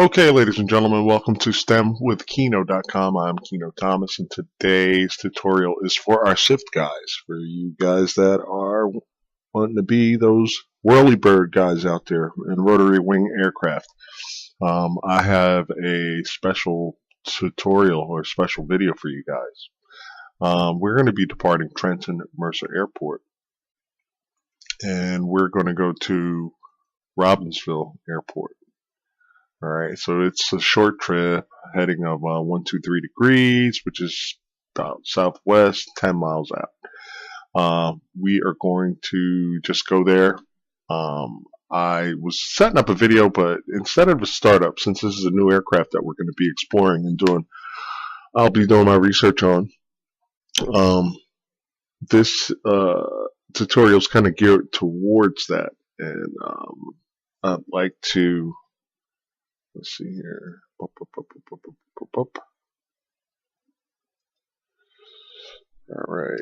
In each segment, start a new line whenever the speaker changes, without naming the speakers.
Okay, ladies and gentlemen, welcome to STEM with Kino.com. I'm Kino Thomas, and today's tutorial is for our SIFT guys, for you guys that are wanting to be those whirly-bird guys out there in rotary wing aircraft. I have a special tutorial or special video for you guys. We're going to be departing Trenton Mercer Airport, and we're going to go to Robbinsville Airport. Alright, so it's a short trip, heading of 123 degrees, which is about southwest, 10 miles out. We are going to just go there. I was setting up a video, but instead of a startup, since this is a new aircraft that we're going to be exploring and doing, I'll be doing my research on. This tutorial is kind of geared towards that, and I'd like to. Let's see here. Alright.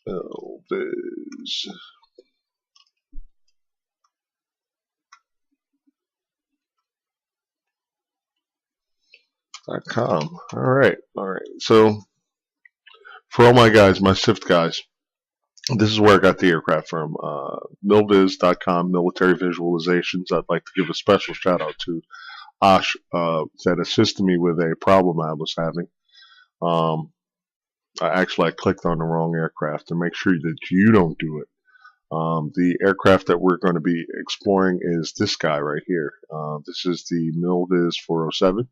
Elviz.com. Alright. So, for all my guys, my SIFT guys, this is where I got the aircraft from. Milviz.com, Military Visualizations. I'd like to give a special shout out to Ash that assisted me with a problem I was having. I clicked on the wrong aircraft, to make sure that you don't do it. The aircraft that we're going to be exploring is this guy right here. This is the Milviz 407,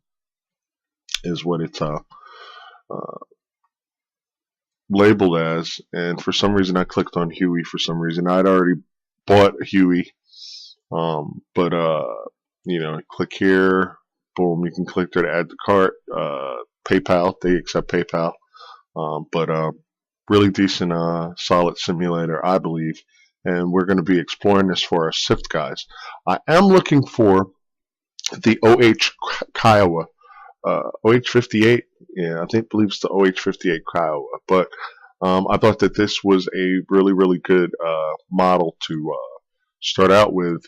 is what it's labeled as, and for some reason I clicked on Huey. For some reason I'd already bought a Huey, but you know, click here, boom, you can click there to add to cart. PayPal, they accept PayPal, but really decent solid simulator, I believe, and we're going to be exploring this for our SIFT guys. I am looking for the OH Kiowa, OH-58, yeah, I believe it's the OH-58 Kiowa, but I thought that this was a really good model to start out with,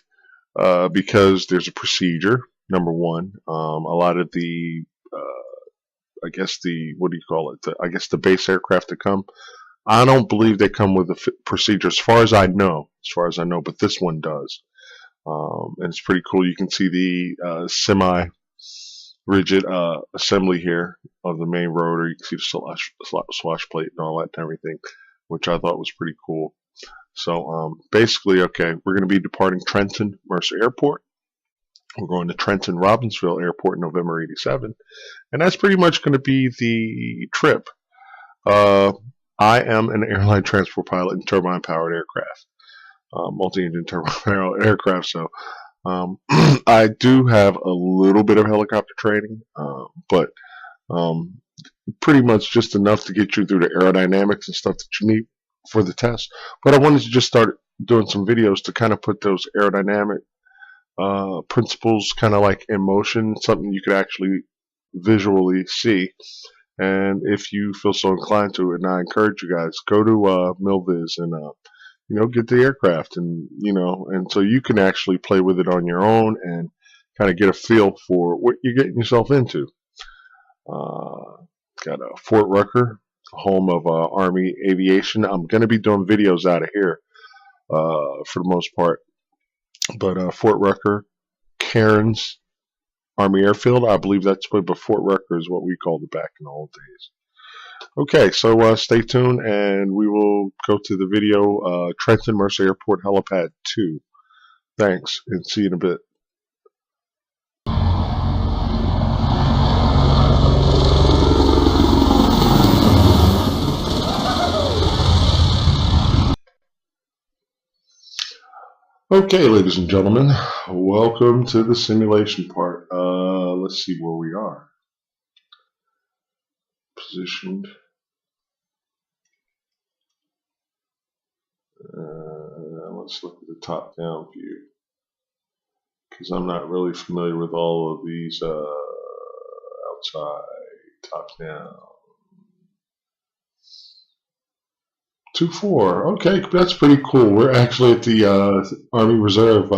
because there's a procedure, number one. A lot of the, I guess the, what do you call it, I guess the base aircraft that come, I don't believe they come with a procedure as far as I know, but this one does. And it's pretty cool. You can see the semi-rigid assembly here of the main rotor. You can see the swash plate and all that and everything, which I thought was pretty cool. So basically, okay, we're going to be departing Trenton Mercer Airport. We're going to Trenton Robbinsville Airport in November '87, and that's pretty much going to be the trip. I am an airline transport pilot in turbine-powered aircraft, multi-engine turbine-powered aircraft. So I do have a little bit of helicopter training, but pretty much just enough to get you through the aerodynamics and stuff that you need for the test. But I wanted to just start doing some videos to kind of put those aerodynamic principles kind of like in motion, something you could actually visually see. And if you feel so inclined to, and I encourage you guys, go to Milviz and you know, get the aircraft, and you know, and so you can actually play with it on your own and kind of get a feel for what you're getting yourself into. Got a Fort Rucker, home of Army Aviation. I'm going to be doing videos out of here for the most part, but Fort Rucker, Cairns Army Airfield, I believe that's what, but Fort Rucker is what we called it back in the old days. Okay, so stay tuned, and we will go to the video, Trenton Mercer Airport Helipad 2. Thanks, and see you in a bit. Okay, ladies and gentlemen, welcome to the simulation part. Let's see where we are. Positioned. Let's look at the top-down view, because I'm not really familiar with all of these outside, top-down. 2-4. Okay, that's pretty cool. We're actually at the Army Reserve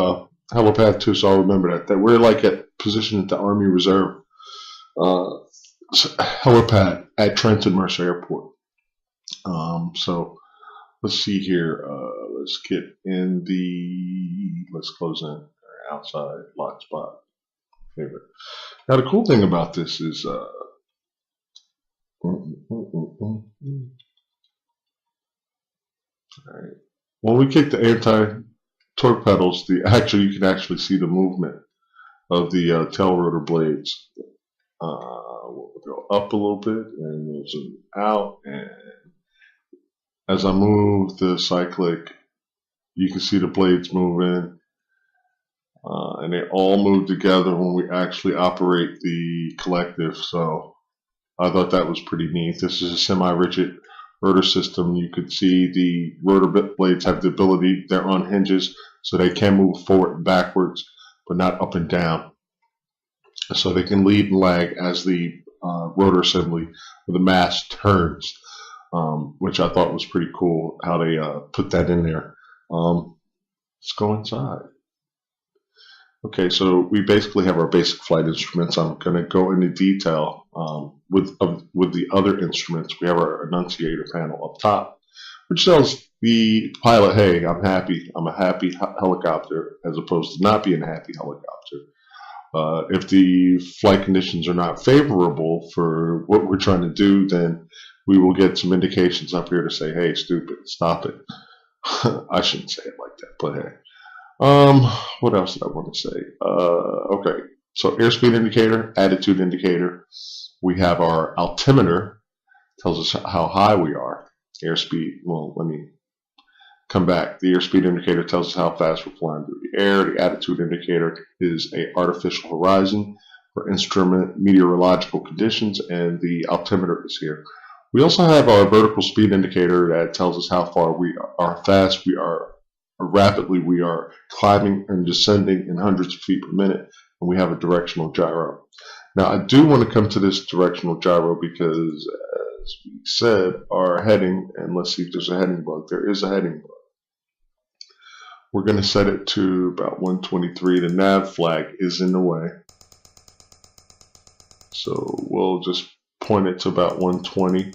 helipad 2, so I'll remember that. That we're like at positioned at the Army Reserve helipad at Trenton Mercer Airport. So let's see here. Let's get in let's close in outside lock spot. Favorite. Now the cool thing about this is all right. When we kick the anti-torque pedals, you can actually see the movement of the tail rotor blades. We'll go up a little bit and we'll zoom out, and as I move the cyclic, you can see the blades moving, and they all move together when we actually operate the collective. So I thought that was pretty neat. This is a semi-rigid rotor system. You could see the rotor blades have the ability, they're on hinges, so they can move forward and backwards, but not up and down. So they can lead and lag as the rotor assembly or the mass turns, which I thought was pretty cool how they put that in there. Let's go inside. Okay, so we basically have our basic flight instruments. I'm going to go into detail with the other instruments. We have our annunciator panel up top, which tells the pilot, hey, I'm happy. I'm a happy helicopter, as opposed to not being a happy helicopter. If the flight conditions are not favorable for what we're trying to do, then we will get some indications up here to say, hey, stupid, stop it. I shouldn't say it like that, but hey. What else did I want to say? Okay, so airspeed indicator, attitude indicator. We have our altimeter, tells us how high we are. Airspeed, well, let me come back. The airspeed indicator tells us how fast we're flying through the air. The attitude indicator is an artificial horizon for instrument meteorological conditions, and the altimeter is here. We also have our vertical speed indicator that tells us how far we are, fast we are, or rapidly we are climbing and descending in hundreds of feet per minute, and we have a directional gyro. Now I do want to come to this directional gyro because, as we said, our heading, and let's see if there's a heading bug. There is a heading bug. We're going to set it to about 123. The nav flag is in the way, so we'll just point it to about 120,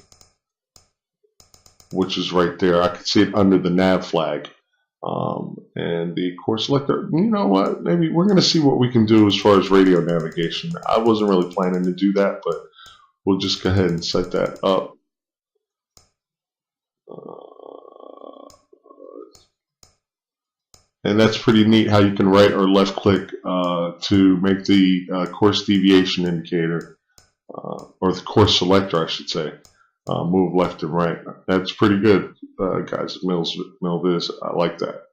which is right there. I can see it under the nav flag. And the course selector, you know what, maybe we're going to see what we can do as far as radio navigation. I wasn't really planning to do that, but we'll just go ahead and set that up. And that's pretty neat how you can right or left click to make the course deviation indicator, or the course selector I should say, move left and right. That's pretty good, guys. Milvis, I like that.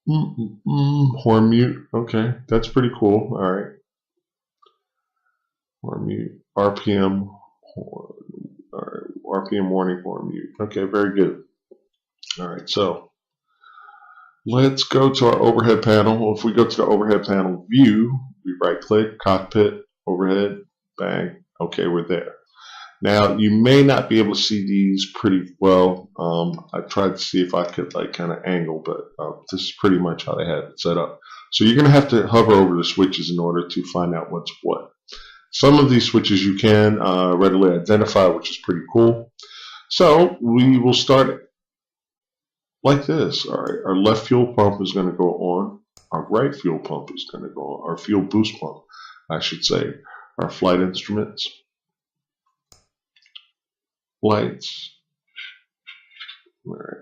Horn mute. Okay, that's pretty cool. All right. Horn mute. RPM. Horn. All right. RPM warning. Horn mute. Okay, very good. All right. So let's go to our overhead panel. If we go to the overhead panel view, we right click, cockpit, overhead, bang. Okay, we're there. Now, you may not be able to see these pretty well. I tried to see if I could like kind of angle, but this is pretty much how they have it set up. So you're going to have to hover over the switches in order to find out what's what. Some of these switches you can readily identify, which is pretty cool. So we will start like this. All right, our left fuel pump is going to go on. Our right fuel pump is going to go on. Our fuel boost pump, I should say. Our flight instruments. Lights,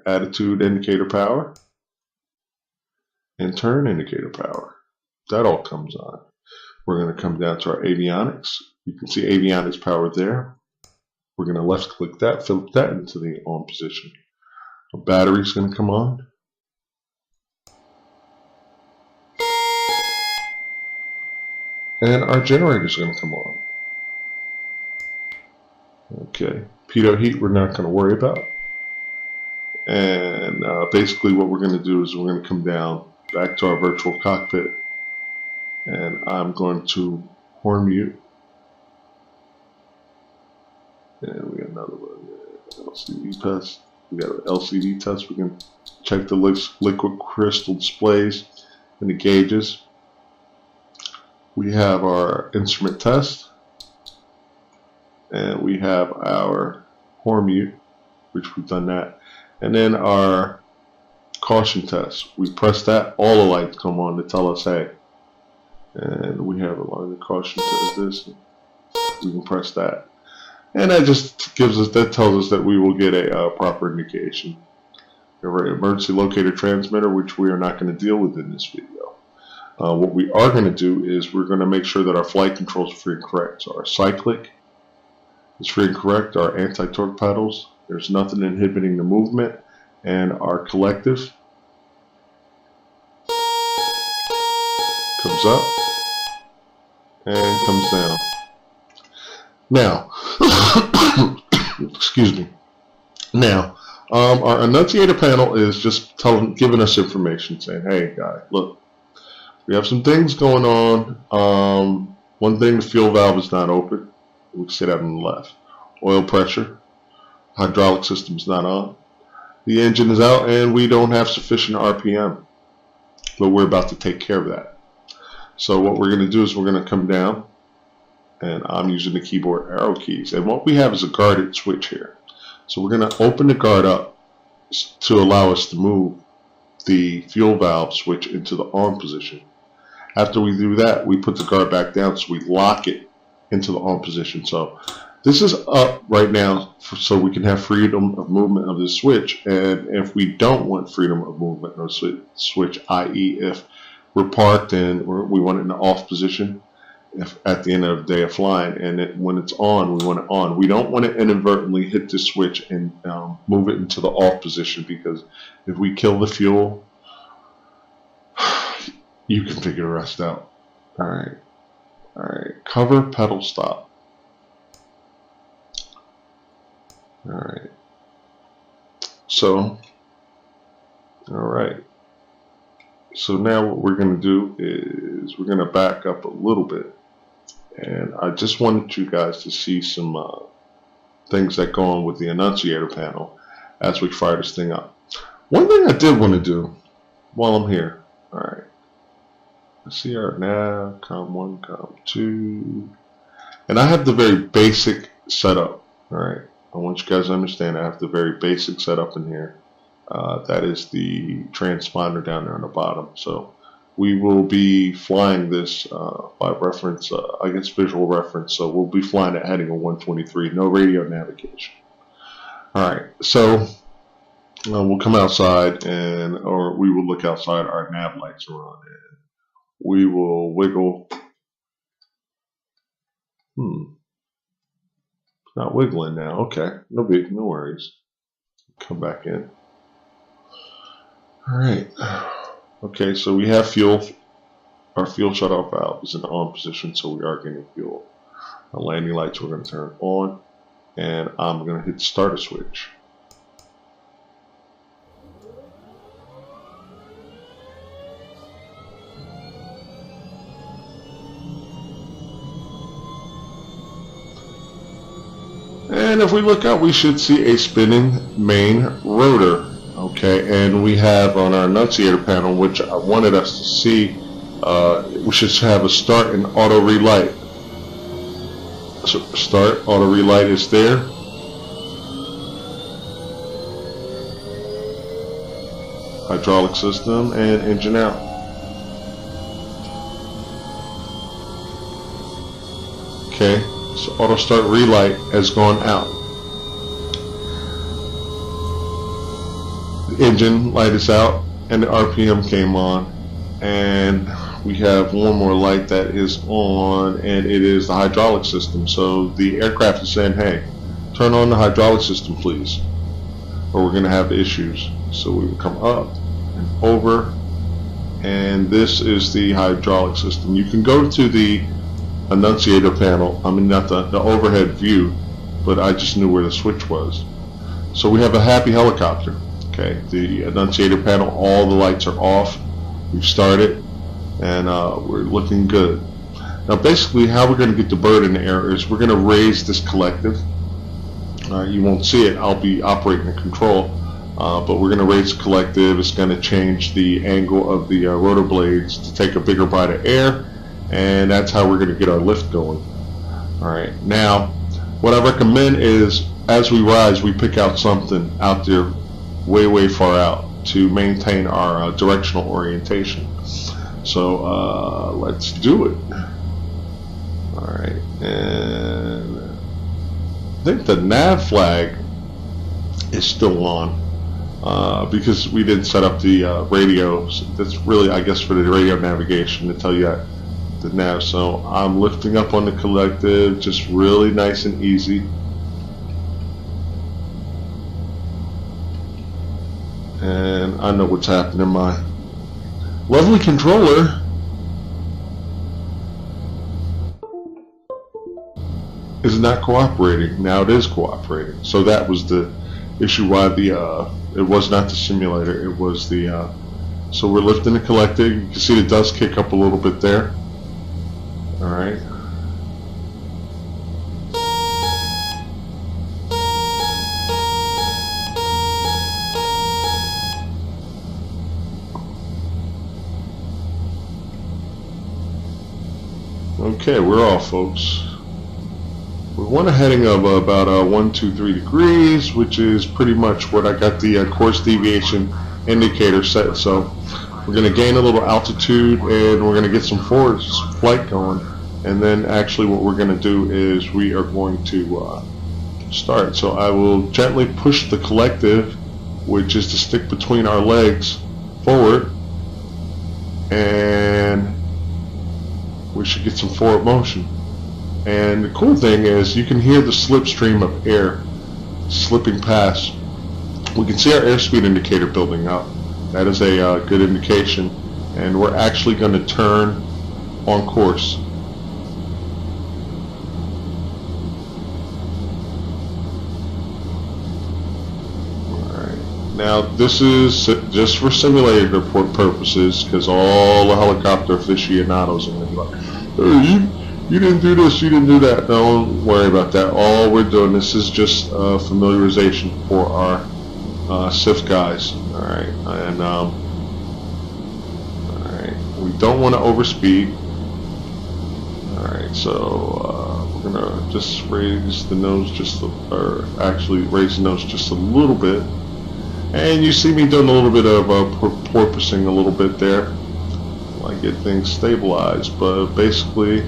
attitude indicator power, and turn indicator power. That all comes on. We're going to come down to our avionics. You can see avionics power there. We're going to left click that, flip that into the on position. Our battery is going to come on. And our generator is going to come on. Okay, pitot heat we're not going to worry about. And basically what we're going to do is we're going to come down back to our virtual cockpit, and I'm going to horn mute. And we got another one, LCD test. We got an LCD test. We can check the liquid crystal displays and the gauges. We have our instrument test, and we have our horn mute, which we've done that, and then our caution test. We press that, all the lights come on to tell us, hey, and we have a line of caution says this. We can press that, and that just gives us, that tells us that we will get a proper indication. We have our emergency locator transmitter, which we are not going to deal with in this video. What we are going to do is we're going to make sure that our flight controls are free and correct. So our cyclic is free and correct, our anti-torque pedals, there's nothing inhibiting the movement, and our collective comes up and comes down. Now, excuse me. Now, our annunciator panel is just giving us information, saying, hey, guy, look, we have some things going on. One thing, the fuel valve is not open. We can see that on the left. Oil pressure, hydraulic system is not on. The engine is out, and we don't have sufficient RPM. But we're about to take care of that. So what we're going to do is we're going to come down, and I'm using the keyboard arrow keys. And what we have is a guarded switch here. So we're going to open the guard up to allow us to move the fuel valve switch into the on position. After we do that, we put the guard back down, so we lock it into the on position. So this is up right now so we can have freedom of movement of the switch. And if we don't want freedom of movement of the switch, i.e. if we're parked and we want it in the off position, if at the end of the day of flying, and when it's on, we want it on. We don't want to inadvertently hit the switch and move it into the off position, because if we kill the fuel, you can figure the rest out. Alright. Alright. Cover pedal stop. Alright. So, alright. So now what we're going to do is we're going to back up a little bit. And I just wanted you guys to see some things that go on with the annunciator panel as we fire this thing up. One thing I did want to do while I'm here. Alright. Let's see our nav, COM1, COM2. And I have the very basic setup. Alright. I want you guys to understand I have the very basic setup in here. That is the transponder down there on the bottom. So we will be flying this by reference, I guess visual reference. So we'll be flying at heading of 123, no radio navigation. Alright, so we'll come outside, or we will look outside. Our nav lights are on, and we will wiggle. It's not wiggling now. Okay, no worries. Come back in. Alright. Okay, so we have fuel. Our fuel shutoff valve is in the on position, so we are getting fuel. Our landing lights we're going to turn on, and I'm going to hit the starter switch. And if we look up, we should see a spinning main rotor. Okay, and we have on our annunciator panel, which I wanted us to see, we should have a start and auto relight. So start, auto relight is there. Hydraulic system and engine out. Okay, so auto start relight has gone out. Engine light is out, and the RPM came on, and we have one more light that is on, and it is the hydraulic system. So the aircraft is saying, hey, turn on the hydraulic system please, or we're going to have issues. So we will come up and over, and this is the hydraulic system. You can go to the annunciator panel, I mean not the overhead view, but I just knew where the switch was. So we have a happy helicopter. Okay, the annunciator panel, all the lights are off. We've started, and we're looking good. Now basically how we're going to get the bird in the air is we're going to raise this collective. You won't see it, I'll be operating the control, but we're going to raise the collective. It's going to change the angle of the rotor blades to take a bigger bite of air, and that's how we're going to get our lift going. Alright, now what I recommend is as we rise we pick out something out there way far out to maintain our directional orientation. So let's do it. Alright, and I think the nav flag is still on because we didn't set up the radios. That's really, I guess, for the radio navigation to tell you the nav. So I'm lifting up on the collective, just really nice and easy. And I know what's happening. My lovely controller is not cooperating. Now it is cooperating. So that was the issue why it was not the simulator, it was the so we're lifting the collective. You can see the dust kick up a little bit there. Alright. Okay, we're off, folks. We want a heading of about 123 degrees, which is pretty much what I got the course deviation indicator set. So we're going to gain a little altitude and we're going to get some forward flight going. And then actually what we're going to do is we are going to start. So I will gently push the collective, which is to stick between our legs, forward, and we should get some forward motion. And the cool thing is you can hear the slipstream of air slipping past. We can see our airspeed indicator building up. That is a good indication. And we're actually going to turn on course. Alright. Now this is just for simulator purposes, because all the helicopter aficionados are going to be like, hey, you didn't do this, you didn't do that. Don't worry about that. All we're doing, this is just familiarization for our SIFT guys. Alright, and alright, we don't want to overspeed. Alright, so we're gonna just raise the nose or actually raise the nose just a little bit. And you see me doing a little bit of porpoising a little bit there. I get things stabilized, but basically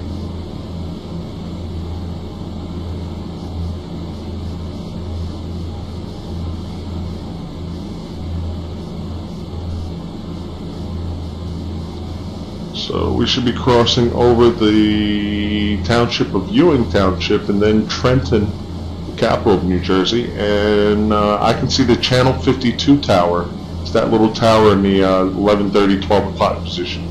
so we should be crossing over the township of Ewing Township and then Trenton, the capital of New Jersey, and I can see the Channel 52 tower. It's that little tower in the 11:30, 12 o'clock position.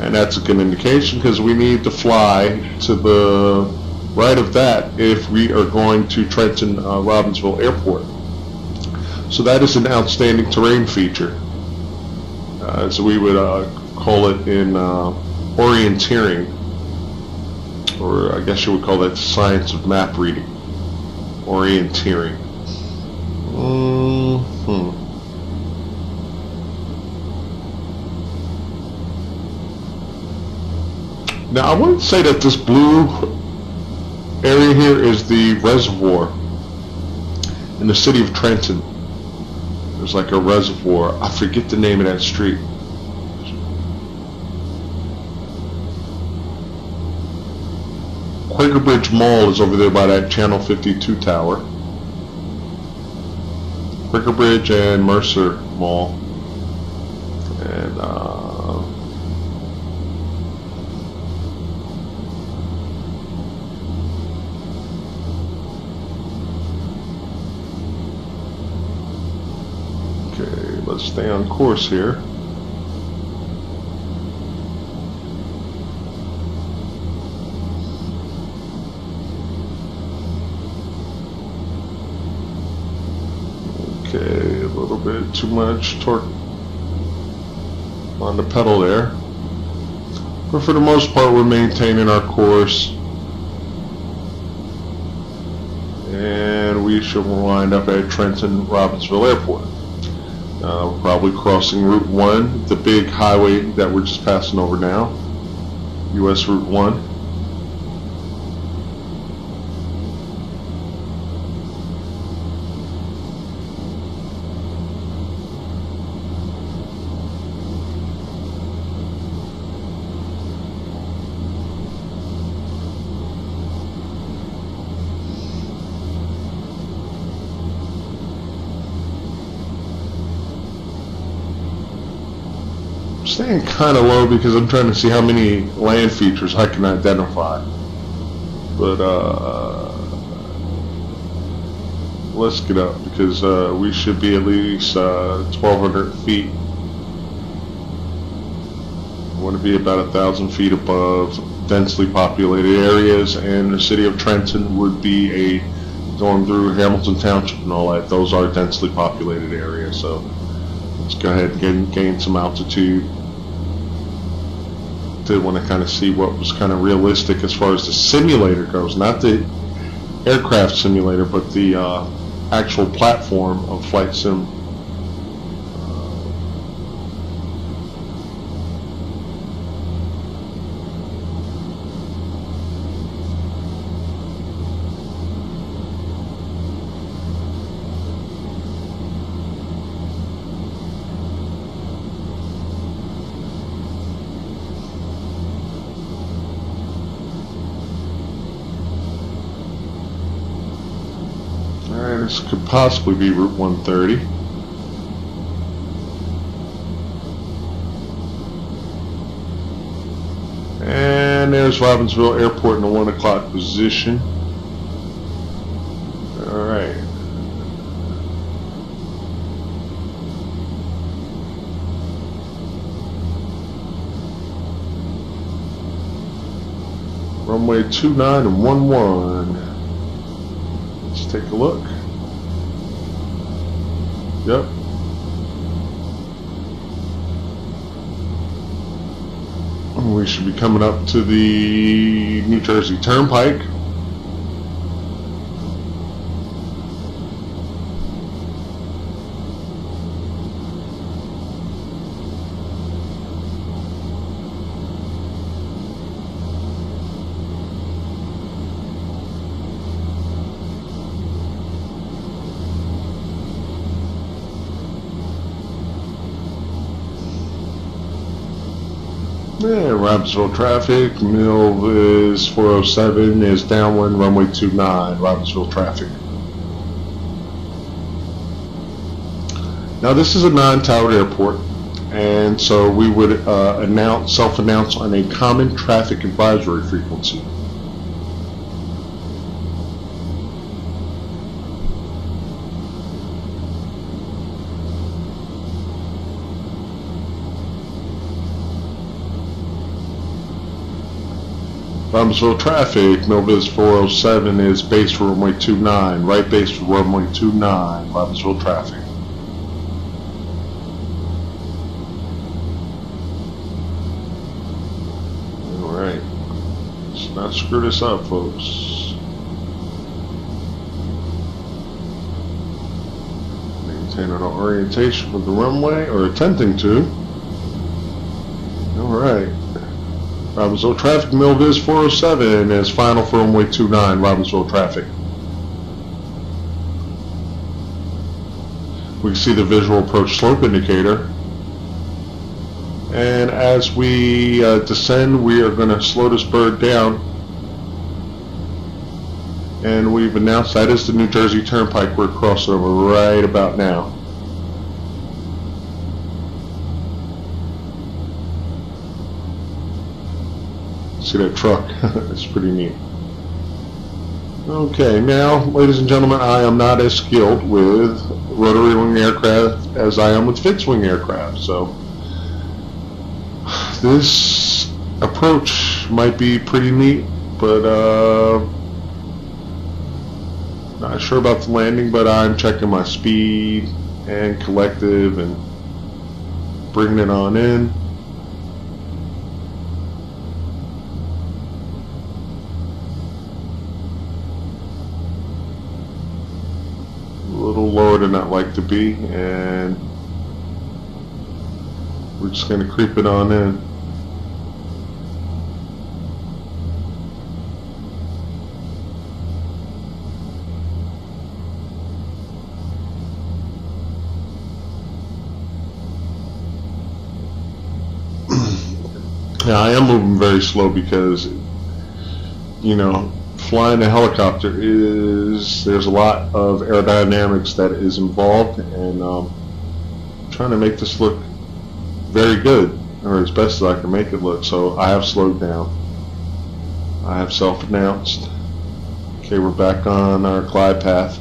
And that's a good indication because we need to fly to the right of that if we are going to Trenton Robbinsville Airport. So that is an outstanding terrain feature. So we would call it in orienteering, or I guess you would call that the science of map reading. Orienteering. Now I want to say that this blue area here is the reservoir in the city of Trenton. There's like a reservoir. I forget the name of that street. Quaker Bridge Mall is over there by that Channel 52 tower. Quaker Bridge and Mercer Mall. And okay, let's stay on course here. Okay, a little bit too much torque on the pedal there. But for the most part, we're maintaining our course. And we should wind up at Trenton Robbinsville Airport. We're probably crossing Route 1, the big highway that we're just passing over now. US Route 1. Staying kind of low because I'm trying to see how many land features I can identify. But let's get up because we should be at least 1,200 feet. I want to be about 1,000 feet above densely populated areas, and the city of Trenton would be going through Hamilton Township and all that. Those are densely populated areas, so let's go ahead and gain some altitude. Did want to kind of see what was kind of realistic as far as the simulator goes, not the aircraft simulator, but the actual platform of Flight Sim. This could possibly be Route 130. And there's Robbinsville Airport in the 1 o'clock position. Alright. Runway 29 and 11. Let's take a look. Yep. We should be coming up to the New Jersey Turnpike. Yeah, Robbinsville traffic. Milvis 407 is downwind, runway 29, Robbinsville traffic. Now this is a non-towered airport, and so we would self-announce on a common traffic advisory frequency. Robbinsville traffic, Milvis 407 is base for runway 29, right base for runway 29, Robbinsville traffic. Alright, let's not screw this up, folks. Maintaining our orientation with the runway, or attempting to. Alright. Robbinsville traffic, Milvis 407 is final for runway 29, Robbinsville traffic. We can see the visual approach slope indicator. And as we descend, we are going to slow this bird down. And we've announced that is the New Jersey Turnpike we're crossing over right about now. See that truck? It's pretty neat. Okay, now, ladies and gentlemen, I am not as skilled with rotary wing aircraft as I am with fixed wing aircraft, so this approach might be pretty neat, but not sure about the landing, but I'm checking my speed and collective and bringing it on in. A little lower than I'd like to be, and we're just going to creep it on in. Yeah, I am moving very slow because, you know, flying a helicopter there's a lot of aerodynamics that is involved, and trying to make this look very good, or as best as I can make it look. So I have slowed down. I have self-announced. Okay, we're back on our glide path.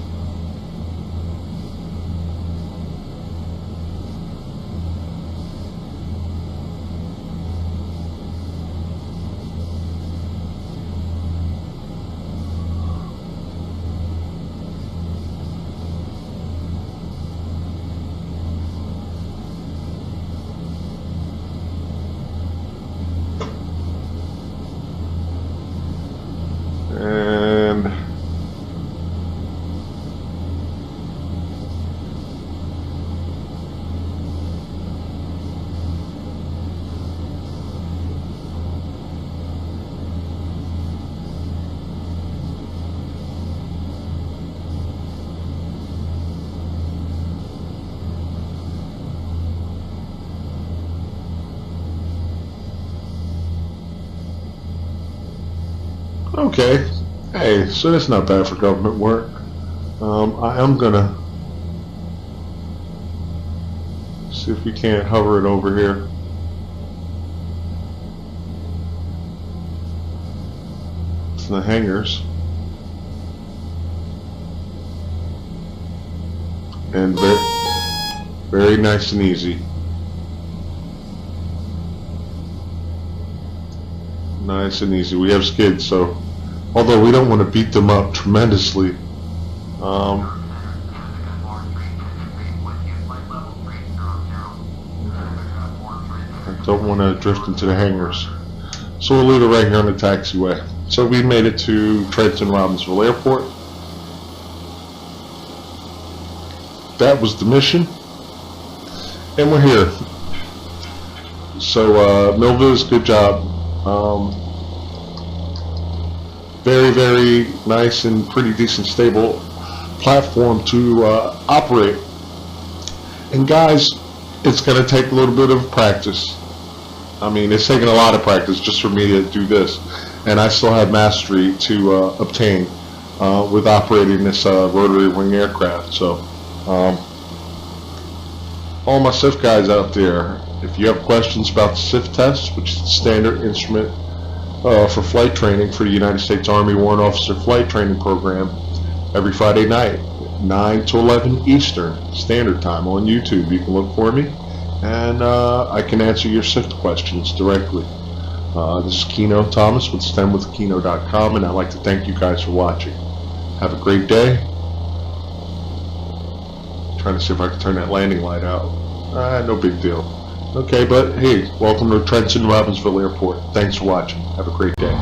And okay, hey, so that's not bad for government work. I am gonna see if we can't hover it over here. It's the hangars. And very nice and easy. Nice and easy. We have skids, so although we don't want to beat them up tremendously, I don't want to drift into the hangars. So we'll leave it right here on the taxiway. So we made it to Trenton Robbinsville Airport. That was the mission, and we're here. So Millville's, good job. Very, very nice and pretty decent, stable platform to operate. And guys, it's going to take a little bit of practice. I mean, it's taken a lot of practice just for me to do this, and I still have mastery to obtain with operating this rotary wing aircraft. So all my SIFT guys out there, if you have questions about the SIFT test, which is the standard instrument for flight training for the United States Army Warrant Officer Flight Training Program, every Friday night, 9 to 11 Eastern Standard Time on YouTube. You can look for me, and I can answer your SIFT questions directly. This is Keno Thomas with STEMwithKeno.com, and I'd like to thank you guys for watching. Have a great day. Trying to see if I can turn that landing light out. No big deal. Okay, but hey, welcome to Trenton Robbinsville Airport. Thanks for watching. Have a great day.